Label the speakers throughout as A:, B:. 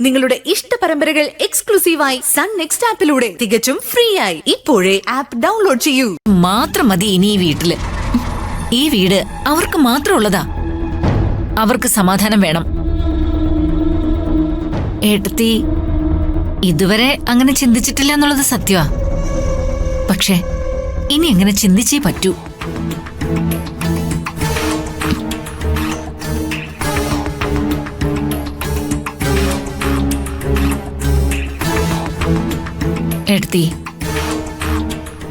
A: നിങ്ങളുടെ ഇഷ്ട പരമ്പരകൾ എക്സ്ക്ലൂസീവായി സൺ നെക്സ്റ്റ് ആപ്പിലൂടെ തികച്ചും ഫ്രീ ആയി ഇപ്പോഴേ ആപ്പ് ഡൗൺലോഡ് ചെയ്യൂ.
B: മാത്രം മതി ഇനി ഈ വീട്ടില്. ഈ വീട് അവർക്ക് മാത്രമുള്ളതാ. അവർക്ക് സമാധാനം വേണം. ഏട്ടത്തി ഇതുവരെ അങ്ങനെ ചിന്തിച്ചിട്ടില്ല എന്നുള്ളത് സത്യമാ. പക്ഷേ ഇനി അങ്ങനെ ചിന്തിച്ചേ പറ്റൂ. ഏട്ടത്തി,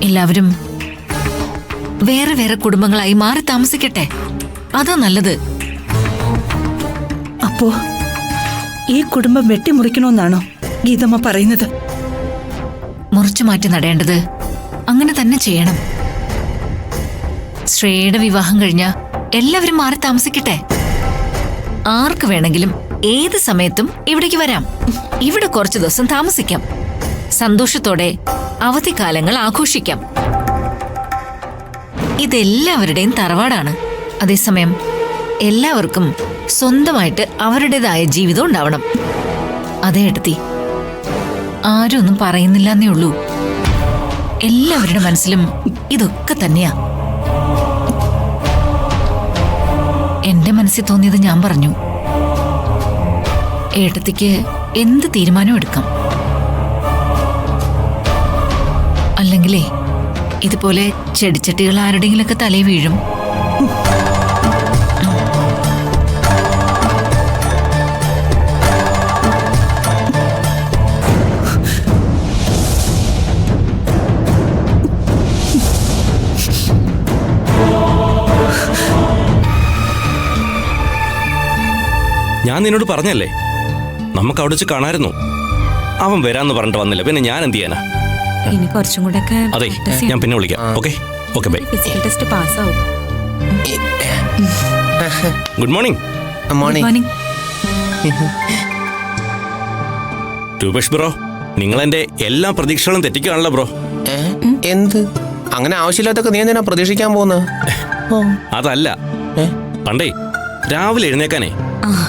B: എല്ലാവരും വേറെ വേറെ കുടുംബങ്ങളായി മാറി താമസിക്കട്ടെ. അതാ നല്ലത്.
C: അപ്പോ ഈ കുടുംബം വെട്ടിമുറിക്കണമെന്നാണോ ഗീതമ്മ പറയുന്നത്?
B: മുറിച്ചു മാറ്റി നടേണ്ടത് അങ്ങനെ തന്നെ ചെയ്യണം. ശ്രേയയുടെ വിവാഹം കഴിഞ്ഞ എല്ലാവരും മാറി താമസിക്കട്ടെ. ആർക്ക് വേണമെങ്കിലും ഏത് സമയത്തും ഇവിടേക്ക് വരാം. ഇവിടെ കുറച്ചു ദിവസം താമസിക്കാം. സന്തോഷത്തോടെ അവധിക്കാലങ്ങൾ ആഘോഷിക്കാം. ഇതെല്ലാവരുടെയും തറവാടാണ്. അതേസമയം എല്ലാവർക്കും സ്വന്തമായിട്ട് അവരുടേതായ ജീവിതം ഉണ്ടാവണം. അതേ ഏട്ടത്തി, ആരും ഒന്നും പറയുന്നില്ല എന്നേ ഉള്ളൂ. എല്ലാവരുടെ മനസ്സിലും ഇതൊക്കെ തന്നെയാ. എന്റെ മനസ്സിൽ തോന്നിയത് ഞാൻ പറഞ്ഞു. ഏട്ടത്തിക്ക് എന്ത് തീരുമാനം എടുക്കാം. അല്ലെങ്കിലേ ഇതുപോലെ ചെടിച്ചട്ടികൾ ആരുടെങ്കിലൊക്കെ തലേ വീഴും.
D: ഞാൻ നിന്നോട് പറഞ്ഞല്ലേ, നമുക്ക് അവിടെ വെച്ച് കാണാമായിരുന്നു. അവൻ വരാന്ന് പറഞ്ഞിട്ട് വന്നില്ല. പിന്നെ ഞാൻ എന്ത് ചെയ്യാനാ?
E: ഇനി കുറച്ചും കൂടെ.
D: അതെ, ഞാൻ പിന്നെ വിളിക്കാം. Okay okay, bye.
E: Physical test പാസ്സാവും.
D: Good morning.
E: Morning.
D: Rupesh bro, നിങ്ങൾ എന്റെ എല്ലാ പ്രതീക്ഷകളും തെറ്റിക്കുകയാണല്ലോ ബ്രോ.
F: എന്ത് അങ്ങനെ ആവശ്യമില്ലാത്തൊക്കെ നീ എന്തിനാ പ്രതീക്ഷിക്കാൻ പോകുന്നത്?
D: അതല്ല, പണ്ടേ രാവിലെ എഴുന്നേക്കാനേ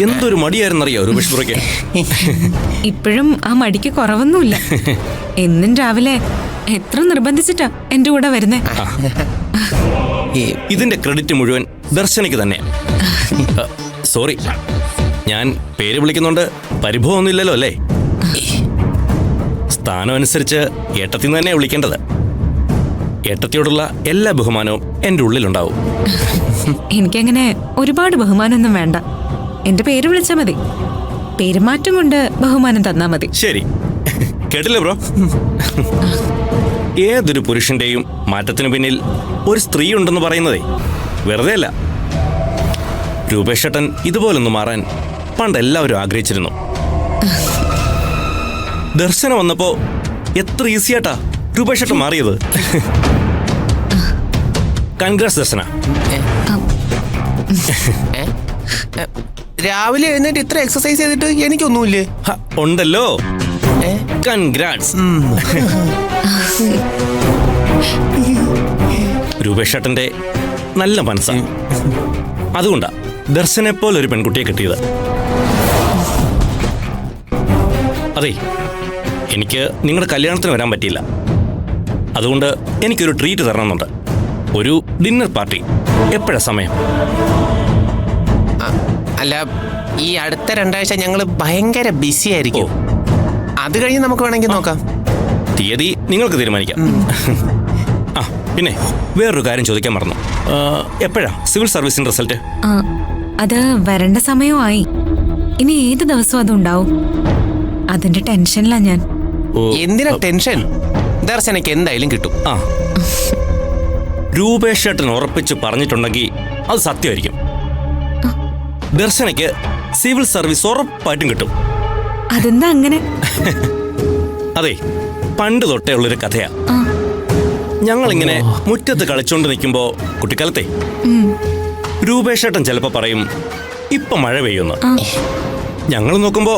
D: എന്തൊരു മടിയായിരുന്നറിയോ രൂപേഷ് ബ്രോയ്ക്ക്.
E: ഇപ്പോഴും ആ മടിക്ക് കുറവൊന്നുമില്ല. എന്നും രാവിലെ എത്ര നിർബന്ധിച്ചിട്ടാ എന്റെ കൂടെ വരുന്നേ.
D: ഇതിന്റെ ക്രെഡിറ്റ് മുഴുവൻ ദർശനയ്ക്ക് തന്നെ. സോറി, ഞാൻ പേര് വിളിക്കുന്നുണ്ട് പരിഭവമൊന്നുമില്ലല്ലോ അല്ലേ? സ്ഥാനം അനുസരിച്ച് ഏട്ടത്തിൽ തന്നെ വിളിക്കേണ്ടത്. ഏട്ടത്തിയോടുള്ള എല്ലാ ബഹുമാനവും എന്റെ ഉള്ളിലുണ്ടാവും.
E: എനിക്കങ്ങനെ ഒരുപാട് ബഹുമാനമൊന്നും വേണ്ട. എന്റെ പേര് വിളിച്ചാ മതി. പെരുമാറ്റം കൊണ്ട് ബഹുമാനം തന്നാ മതി.
D: ശരി, കേട്ടില്ലേ ബ്രോ? ഏതൊരു പുരുഷന്റെയും മാറ്റത്തിനു പിന്നിൽ ഒരു സ്ത്രീ ഉണ്ടെന്ന് പറയുന്നതേ വെറുതെ അല്ല. രൂപേഷ് ചേട്ടൻ ഇതുപോലൊന്ന് മാറാൻ പണ്ട് എല്ലാവരും ആഗ്രഹിച്ചിരുന്നു. ദർശനം വന്നപ്പോ എത്ര ഈസിയായിട്ടാ രൂപേഷ് ചേട്ടൻ മാറിയത്. കൺഗ്രാറ്റ്സ് ദർശന.
F: രാവിലെ എഴുന്നേറ്റ് ഇത്ര എക്സസൈസ് ചെയ്തിട്ട് എനിക്കൊന്നുമില്ലേ?
D: ഉണ്ടല്ലോ. കൺഗ്രാറ്റ്സ്. രൂപേഷ് ചേട്ടന്റെ നല്ല മനസ്സാണ്. അതുകൊണ്ടാ ദർശനെപ്പോലെ ഒരു പെൺകുട്ടിയെ കിട്ടിയത്. അതെ, എനിക്ക് നിങ്ങളുടെ കല്യാണത്തിന് വരാൻ പറ്റിയില്ല. അതുകൊണ്ട് എനിക്കൊരു ട്രീറ്റ് തരണമെന്നുണ്ട്. ഒരു ഡിന്നർ പാർട്ടി. എപ്പോഴാ സമയം?
F: അല്ല, ഈ അടുത്ത 2 ആഴ്ച ഞങ്ങൾ ഭയങ്കര ബിസി ആയിരിക്കും. അത് കഴിഞ്ഞ് നമുക്ക് വേണമെങ്കിൽ നോക്കാം.
D: തീയതി നിങ്ങൾക്ക് തീരുമാനിക്കാം. ആ, പിന്നെ വേറൊരു കാര്യം ചോദിക്കാൻ മറന്നു. എപ്പോഴാ സിവിൽ സർവീസിന്റെ റിസൾട്ട്?
E: അത് വരേണ്ട സമയമായി. ഇനി ഏത് ദിവസവും അതുണ്ടാവും. അതിന്റെ ടെൻഷനിലാ ഞാൻ.
F: എന്തിനാ ടെൻഷൻ? ദർശനയ്ക്ക് എന്തായാലും കിട്ടും.
D: ആ, രൂപേഷ് ചേട്ടൻ ഉറപ്പിച്ച് പറഞ്ഞിട്ടുണ്ടെങ്കിൽ അത് സത്യമായിരിക്കും. ദർശനയ്ക്ക് സിവിൽ സർവീസ് ഉറപ്പായിട്ടും കിട്ടും.
E: അതെന്താ അങ്ങനെ?
D: അതെ, പണ്ട് തൊട്ടേ ഉള്ളൊരു കഥയാ. ഞങ്ങളിങ്ങനെ മുറ്റത്ത് കളിച്ചോണ്ട് നിൽക്കുമ്പോ കുട്ടിക്കാലത്തെ രൂപേഷ് ചേട്ടൻ ചിലപ്പോ പറയും ഇപ്പൊ മഴ പെയ്യുന്നു. ഞങ്ങൾ നോക്കുമ്പോ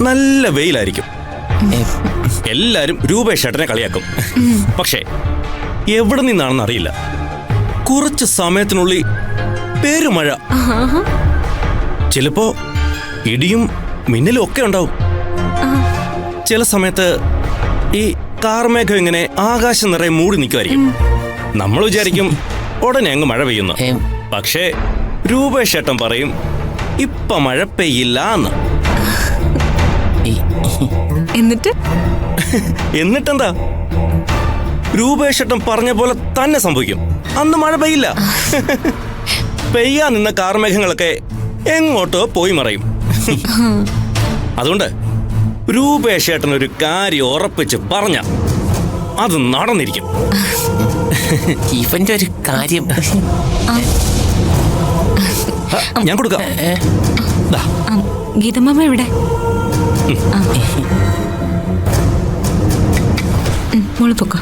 D: നല്ല വെയിലായിരിക്കും. എല്ലാരും രൂപേഷ് ചേട്ടനെ കളിയാക്കും. പക്ഷേ എവിടെ നിന്നാണെന്ന് അറിയില്ല, കുറച്ച് സമയത്തിനുള്ളിൽ പെരുമഴ. ചിലപ്പോ ഇടിയും മിന്നലും ഒക്കെ ഉണ്ടാവും. ചില സമയത്ത് ഈ കാർമേഘം ഇങ്ങനെ ആകാശം നിറയെ മൂടി നിൽക്കുമായിരിക്കും. നമ്മൾ വിചാരിക്കും ഉടനെ അങ്ങ് മഴ പെയ്യുന്നു. പക്ഷേ രൂപേഷ് ഏട്ടൻ പറയും ഇപ്പൊ മഴ പെയ്യില്ല എന്ന്. എന്നിട്ടെന്താ, രൂപേഷ് ഏട്ടൻ പറഞ്ഞ പോലെ തന്നെ സംഭവിക്കും. അന്ന് മഴ പെയ്യില്ല. പെയ്യാൻ നിന്ന കാർമേഘങ്ങളൊക്കെ എങ്ങോട്ടോ പോയി മറയും. അതുകൊണ്ട് രൂപേഷ് ഏട്ടൻ ഒരു കാര്യം ഉറപ്പിച്ച് പറഞ്ഞ അത് നടന്നിരിക്കും.
F: ഇവന്റെ ഒരു കാര്യം
D: ഞാൻ കൊടുക്കാം. ദാ.
E: ഗീതമ്മ എവിടെ? മോള് പൊക്കോ.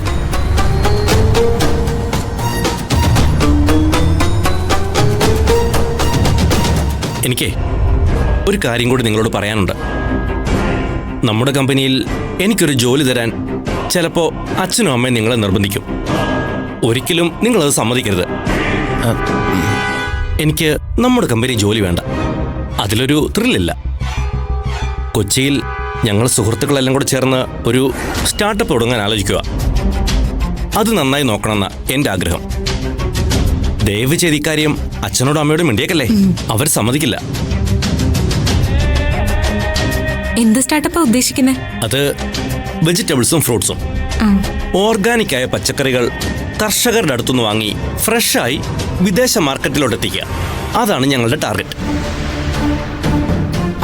D: എനിക്ക് ഒരു കാര്യം കൂടി നിങ്ങളോട് പറയാനുണ്ട്. നമ്മുടെ കമ്പനിയിൽ എനിക്കൊരു ജോലി തരാൻ ചിലപ്പോ അച്ഛനും അമ്മയും നിങ്ങളെ നിർബന്ധിക്കും. ഒരിക്കലും നിങ്ങളത് സമ്മതിക്കരുത്. എനിക്ക് നമ്മുടെ കമ്പനി ജോലി വേണ്ട. അതിലൊരു ത്രില്ലില്ല. കൊച്ചിയിൽ ഞങ്ങൾ സുഹൃത്തുക്കളെല്ലാം കൂടെ ചേർന്ന് ഒരു സ്റ്റാർട്ടപ്പ് തുടങ്ങാൻ ആലോചിക്കുക. അത് നന്നായി നോക്കണമെന്ന എൻ്റെ ആഗ്രഹം. ദയവ് ചെയ്ത് ഇക്കാര്യം അച്ഛനോടും അമ്മയോടും മിണ്ടിയേക്കല്ലേ. അവർ സമ്മതിക്കില്ല.
E: എന്ത് സ്റ്റാർട്ടപ്പാ ഉദ്ദേശിക്കുന്നത്?
D: അത് വെജിറ്റബിൾസും ഫ്രൂട്ട്സും. ഓർഗാനിക്കായ പച്ചക്കറികൾ കർഷകരുടെ അടുത്തുനിന്ന് വാങ്ങി ഫ്രഷായി വിദേശ മാർക്കറ്റിലോട്ട് എത്തിക്കുക. അതാണ് ഞങ്ങളുടെ ടാർഗറ്റ്.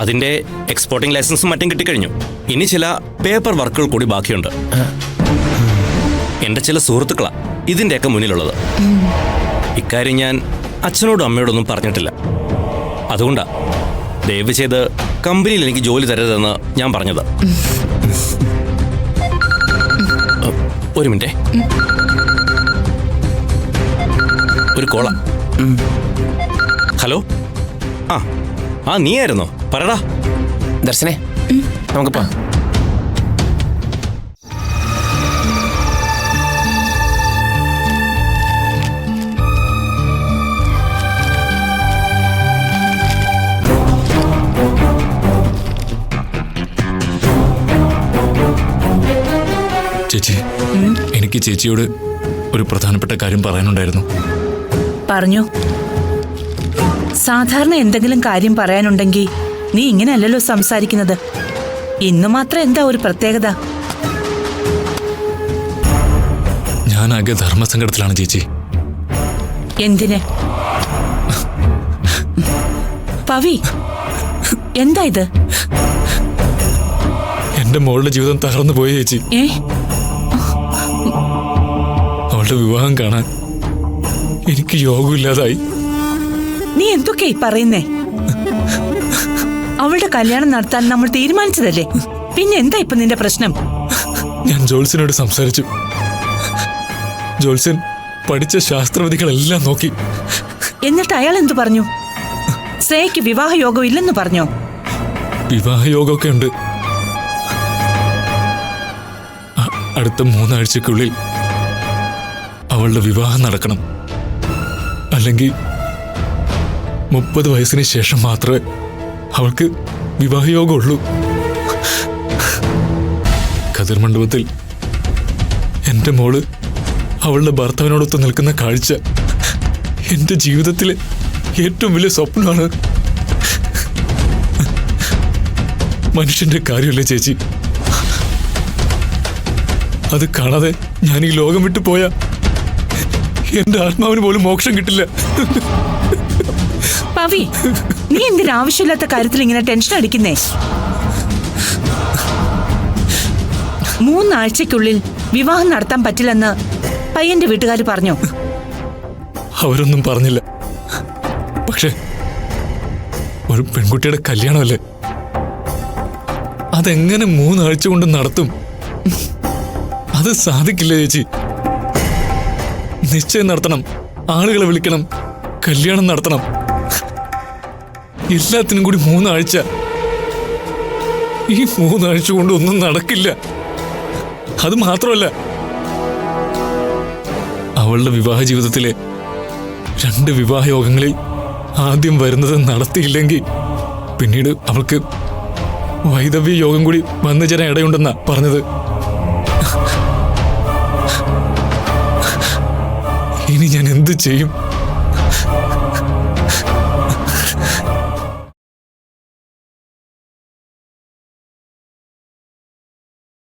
D: അതിന്റെ എക്സ്പോർട്ടിംഗ് ലൈസൻസും മറ്റും കിട്ടിക്കഴിഞ്ഞു. ഇനി ചില പേപ്പർ വർക്കുകൾ കൂടി ബാക്കിയുണ്ട്. എൻ്റെ ചില സുഹൃത്തുക്കളാണ് ഇതിൻ്റെയൊക്കെ മുന്നിലുള്ളത്. ഇക്കാര്യം ഞാൻ അച്ഛനോടും അമ്മയോടൊന്നും പറഞ്ഞിട്ടില്ല. അതുകൊണ്ടാ ദയവ് ചെയ്ത് കമ്പനിയിൽ എനിക്ക് ജോലി തരരുതെന്ന് ഞാൻ പറഞ്ഞത്. ഒരു മിനിറ്റേ, ഒരു കോള. ഹലോ. ആ നീയായിരുന്നോ? പറടാ.
F: ദർശനേ, നമുക്ക് പോ.
G: ചേച്ചി, എനിക്ക് ചേച്ചിയോട് ഒരു പ്രധാനപ്പെട്ട കാര്യം പറയാനുണ്ടായിരുന്നു.
C: പറഞ്ഞു. സാധാരണ എന്തെങ്കിലും കാര്യം പറയാനുണ്ടെങ്കിൽ നീ ഇങ്ങനെയല്ലല്ലോ സംസാരിക്കുന്നത്. ഇന്ന് മാത്രം എന്താ ഒരു പ്രത്യേകത?
G: ഞാൻ ആകെ ധർമ്മസങ്കടത്തിലാണ് ചേച്ചി.
C: എന്തിന്? പവി, എന്താ ഇത്?
G: എന്റെ മോളുടെ ജീവിതം തകർന്നു പോയ ചേച്ചി. അവളുടെ വിവാഹം കാണാൻ എനിക്ക് യോഗമില്ലാതായി.
C: നീ എന്തൊക്കെയായി പറയുന്നേ? അവളുടെ കല്യാണം നടത്താൻ നമ്മൾ തീരുമാനിച്ചതല്ലേ? പിന്നെ എന്താ ഇപ്പൊ നിന്റെ പ്രശ്നം?
G: ഞാൻ ജോത്സ്യനോട് സംസാരിച്ചു. ജോത്സ്യൻ പഠിച്ച ശാസ്ത്രവിധികളെല്ലാം നോക്കി.
C: എന്നിട്ട് അയാൾ എന്തു പറഞ്ഞു? ശ്രേയയ്ക്ക് വിവാഹയോഗം ഇല്ലെന്ന് പറഞ്ഞോ?
G: വിവാഹയോഗമൊക്കെ ഉണ്ട്. അടുത്ത 3 ആഴ്ചക്കുള്ളിൽ അവളുടെ വിവാഹം നടക്കണം. അല്ലെങ്കിൽ 30 വയസ്സിന് ശേഷം മാത്രമേ അവൾക്ക് വിവാഹയോഗമുള്ളൂ. കതിർ മണ്ഡപത്തിൽ എൻ്റെ മോള് അവളുടെ ഭർത്താവിനോടൊത്ത് നിൽക്കുന്ന കാഴ്ച എൻ്റെ ജീവിതത്തിലെ ഏറ്റവും വലിയ സ്വപ്നമാണ്. മനുഷ്യന്റെ കാര്യമല്ലേ ചേച്ചി? അത് കാണാതെ ഞാൻ ഈ ലോകം വിട്ടു പോയാ എന്റെ ആത്മാവിന് പോലും മോക്ഷം കിട്ടില്ല.
C: പവി, നീ എന്തിനാവശ്യമില്ലാത്ത കാര്യത്തിൽ ഇങ്ങനെ ടെൻഷൻ അടിക്കുന്നേ? 3 ആഴ്ചക്കുള്ളിൽ വിവാഹം നടത്താൻ പറ്റില്ലെന്ന് പയ്യന്റെ വീട്ടുകാർ പറഞ്ഞോ?
G: അവരൊന്നും പറഞ്ഞില്ല. പക്ഷെ ഒരു പെൺകുട്ടിയുടെ കല്യാണമല്ലേ, അതെങ്ങനെ 3 ആഴ്ച കൊണ്ട് നടത്തും? അത് സാധിക്കില്ല ചേച്ചി. നിശ്ചയം നടത്തണം, ആളുകളെ വിളിക്കണം, കല്യാണം നടത്തണം. എല്ലാത്തിനും കൂടി 3 ആഴ്ച. ഈ 3 ആഴ്ച കൊണ്ട് ഒന്നും നടക്കില്ല. അത് മാത്രമല്ല, അവളുടെ വിവാഹ ജീവിതത്തിലെ 2 വിവാഹയോഗങ്ങളിൽ ആദ്യം വരുന്നത് നടത്തിയില്ലെങ്കിൽ പിന്നീട് അവൾക്ക് വൈദവ്യ യോഗം കൂടി വന്നു ചേരാൻ ഇടയുണ്ടെന്നാ പറഞ്ഞത്. ഇനി ഞാൻ എന്ത് ചെയ്യും?